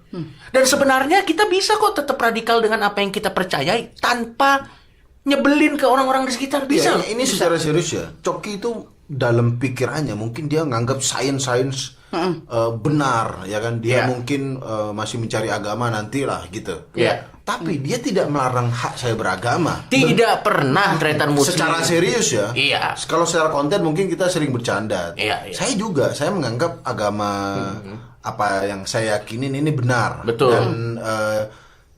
Dan sebenarnya kita bisa kok tetap radikal dengan apa yang kita percayai tanpa nyebelin ke orang-orang di sekitar, bisa. Iya, ini secara serius ya. Coki itu dalam pikirannya mungkin dia nganggap sains benar, ya kan? Dia Iya. mungkin masih mencari agama nantilah gitu. Iya. Tapi dia tidak melarang hak saya beragama. Tidak pernah tretan muslim. Secara serius ya. Iya. Kalau secara konten mungkin kita sering bercanda. Iya. Saya juga, saya menganggap agama apa yang saya yakinin ini benar. Betul. Dan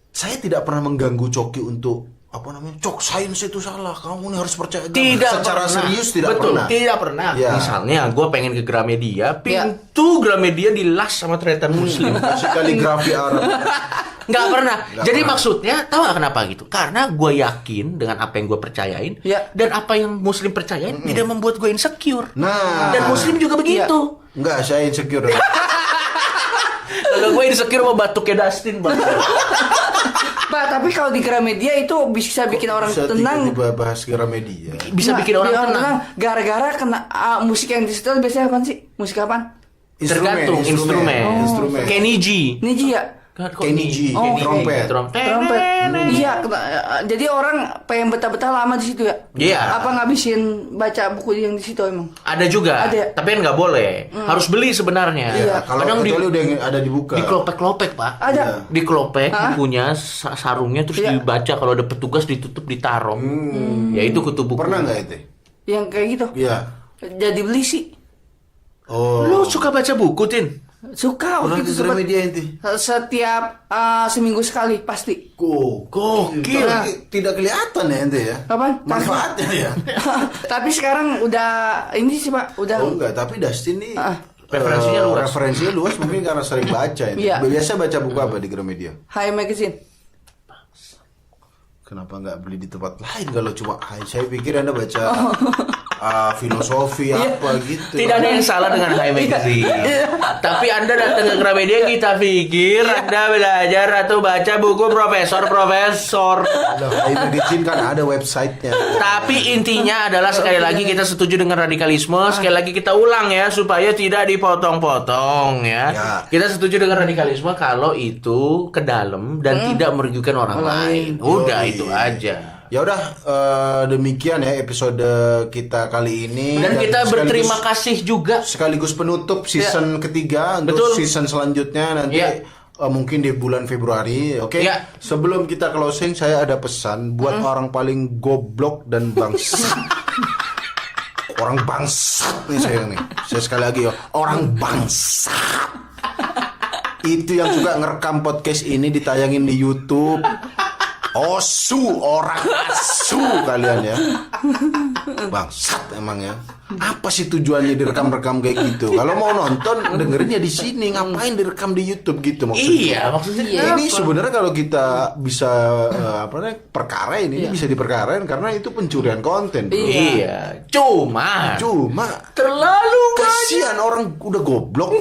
saya tidak pernah mengganggu Coki untuk apa namanya? Cok, sains itu salah. Kamu ini harus percaya agama. Tidak Secara pernah. serius tidak Betul, pernah. tidak pernah. Ya. Misalnya gue pengen ke Gramedia, pintu Gramedia dilas sama tretan muslim. Kasih kaligrafi Arab. Nggak pernah. Nggak Jadi pernah. maksudnya tahu nggak kenapa gitu? Karena gue yakin dengan apa yang gue percayain, Ya. dan apa yang muslim percayain tidak membuat gue insecure. Nah. Dan muslim juga begitu. Enggak, saya insecure. Kalau gue insecure sama batuknya Dustin, Bang. Pak, tapi kalau di Gramedia itu bisa bikin orang Bisa tenang. tiba-tiba bahas media. Bisa Nah, bikin orang tenang. gara-gara kena musik yang disetel biasanya apa sih? Musik apaan? Tergantung instrumen. Kenny G. Niji ya? Kenny G. Oh, Trompet. Trompet. Iya, jadi orang pengen betah-betah lama di situ ya? Iya. Apa ngabisin baca buku yang di situ emang? Ada juga, Ada. tapi kan nggak boleh. Harus beli sebenarnya. Iya. Kalau Kadang kecuali udah ada dibuka. dikelopek-kelopek, Pak. Ada. Dikelopek Hah? bukunya, sarungnya, terus Iya. dibaca. Kalau ada petugas ditutup, ditaruh. Ya itu kutu buku. Pernah nggak itu? yang kayak gitu. Iya. Jadi beli sih. Oh. Lu suka baca buku, Tin? Suka Pernah waktu itu di sempat. media itu. Setiap seminggu sekali pasti. Gokil. Tidak kelihatan ya ente ya. Kapan? Manfaatnya ya. Tapi sekarang udah ini sih Pak, udah Oh enggak, tapi Dustin nih Referensinya luas. Referensinya luas mungkin karena sering baca ini. Iya. Biasa baca buku apa di Gramedia? High Magazine. Kenapa nggak beli di tempat lain kalau cuma Hai? Saya pikir Anda baca filosofi apa gitu. Tidak ada yang salah dengan High Magazine. Tapi Anda datang ke Gramedia kita pikir Anda belajar atau baca buku profesor-profesor. High Magazine kan ada websitenya. Tapi intinya adalah sekali lagi kita setuju dengan radikalisme. Sekali lagi kita ulang ya supaya tidak dipotong-potong ya. Kita setuju dengan radikalisme kalau itu ke dalam dan tidak merugikan orang lain. Udah itu aja. Ya udah demikian ya episode kita kali ini Dan kita berterima kasih juga. sekaligus penutup season ketiga untuk Betul. season selanjutnya nanti Ya. mungkin di bulan Februari, oke? Ya. Sebelum kita closing saya ada pesan buat orang paling goblok dan bangsat. Orang bangsat nih saya nih. Saya sekali lagi ya, orang bangsat. Itu yang suka ngerekam podcast ini ditayangin di YouTube. Osu, orang asu kalian ya. Bangsat emang ya. Apa sih tujuannya direkam-rekam kayak gitu? Kalau mau nonton dengerinnya di sini, ngapain direkam di YouTube gitu maksudnya? Iya, maksudnya Ini sebenarnya kalau kita bisa perkara ini bisa diperkarain karena itu pencurian konten. Bro. Iya, cuma Terlalu kasihan orang udah goblok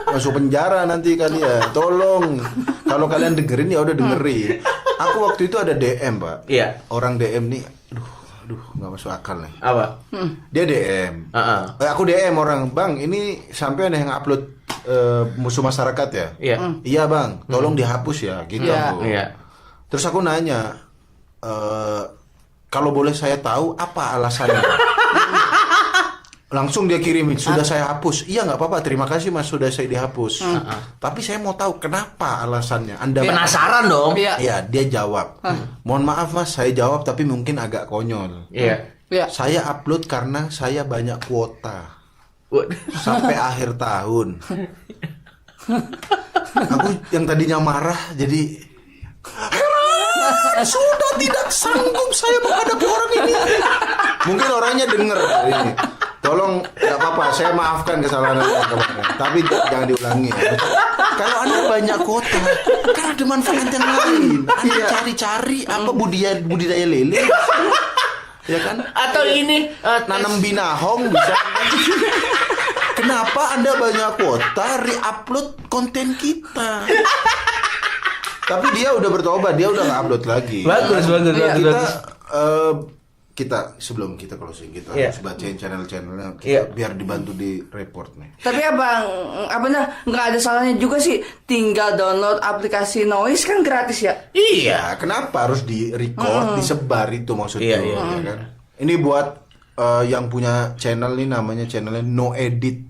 masuk penjara nanti kalian. Tolong kalau kalian dengerin ya udah dengerin. Aku waktu itu ada DM, Pak. Iya. Orang DM nih, aduh nggak masuk akal nih. apa? Dia DM. Aku DM orang, Bang, ini sampai ada yang upload musuh masyarakat ya? Iya. Iya Bang, tolong dihapus ya, gitu. Iya. aku. Iya. Terus aku nanya, kalau boleh saya tahu apa alasannya? Langsung dia kirimin, sudah saya hapus. Iya nggak apa-apa, terima kasih Mas sudah saya dihapus. Tapi saya mau tahu kenapa alasannya. Anda Penasaran dong. Iya. Iya, dia jawab. Mohon maaf Mas, saya jawab tapi mungkin agak konyol. Iya. Iya. Saya upload karena saya banyak kuota sampai akhir tahun. Aku yang tadinya marah jadi sudah tidak sanggup saya menghadapi orang ini. Mungkin orangnya denger hari ini. Tolong, nggak apa-apa, saya maafkan kesalahan Anda kemarin. Tapi jangan diulangi ya. Kalau Anda banyak kuota, kan ada manfaat yang lain. Anda cari-cari apa budidaya lele. Ya kan? Atau ini Nanam binahong bisa. Kenapa Anda banyak kuota re-upload konten kita? Tapi dia udah bertobat, dia udah nggak upload lagi. Bagus. Kita sebelum kita closing kita Iya. harus bacain channel-channelnya Iya. biar dibantu di report nih. Tapi apa nggak ada salahnya juga sih, tinggal download aplikasi Noise kan gratis ya. Iya, kenapa harus di record, disebar itu maksudnya? Iya. Ya kan? Ini buat yang punya channel nih namanya channelnya No Edit.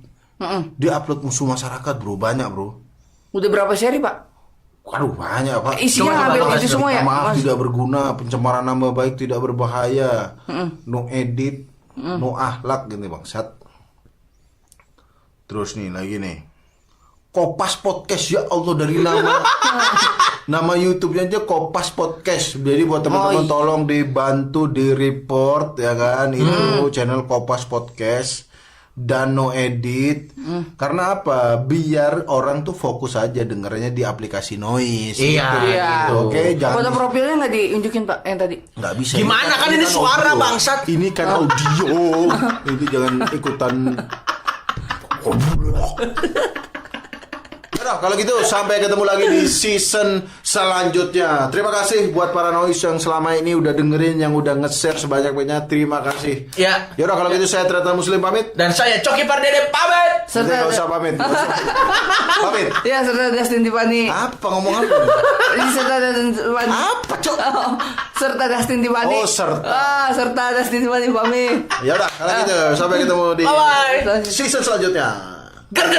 Dia upload musuh masyarakat bro, banyak bro. Udah berapa seri Pak? Waduh banyak pak. Isinya hampir itu semua ya, Maaf Mas? tidak berguna, pencemaran nama baik tidak berbahaya. No edit, no akhlak gini bangsat. Terus nih lagi nih. Kopas Podcast ya Allah dari nama YouTube-nya aja Kopas Podcast. Jadi buat teman-teman tolong dibantu di report ya kan itu channel Kopas Podcast dan No Edit. Karena apa? Biar orang tuh fokus aja dengernya di aplikasi Noise. Iya. Gitu. Oke, jangan Foto profilnya nggak diunjukin Pak yang tadi? nggak bisa. Gimana kan ini suara, audio. bangsat? Ini kan audio. Ini jangan ikutan. Yaudah, kalau gitu sampai ketemu lagi di season selanjutnya. Terima kasih buat para noise yang selama ini udah dengerin, yang udah nge-share sebanyak-banyaknya. Terima kasih. Ya. Yaudah kalau gitu saya Treta Muslim pamit. Dan saya Coki Pardede pamit. Nggak usah pamit. Pamit. Ya, serta Dustin Tiffany. Apa ngomong apa? Ini serta Dustin Tiffany. Apa cok? Serta Dustin Tiffany. Oh, serta. Serta Dustin Tiffany pamit. Yaudah kalau gitu sampai ketemu di Bye-bye. season selanjutnya. Ger.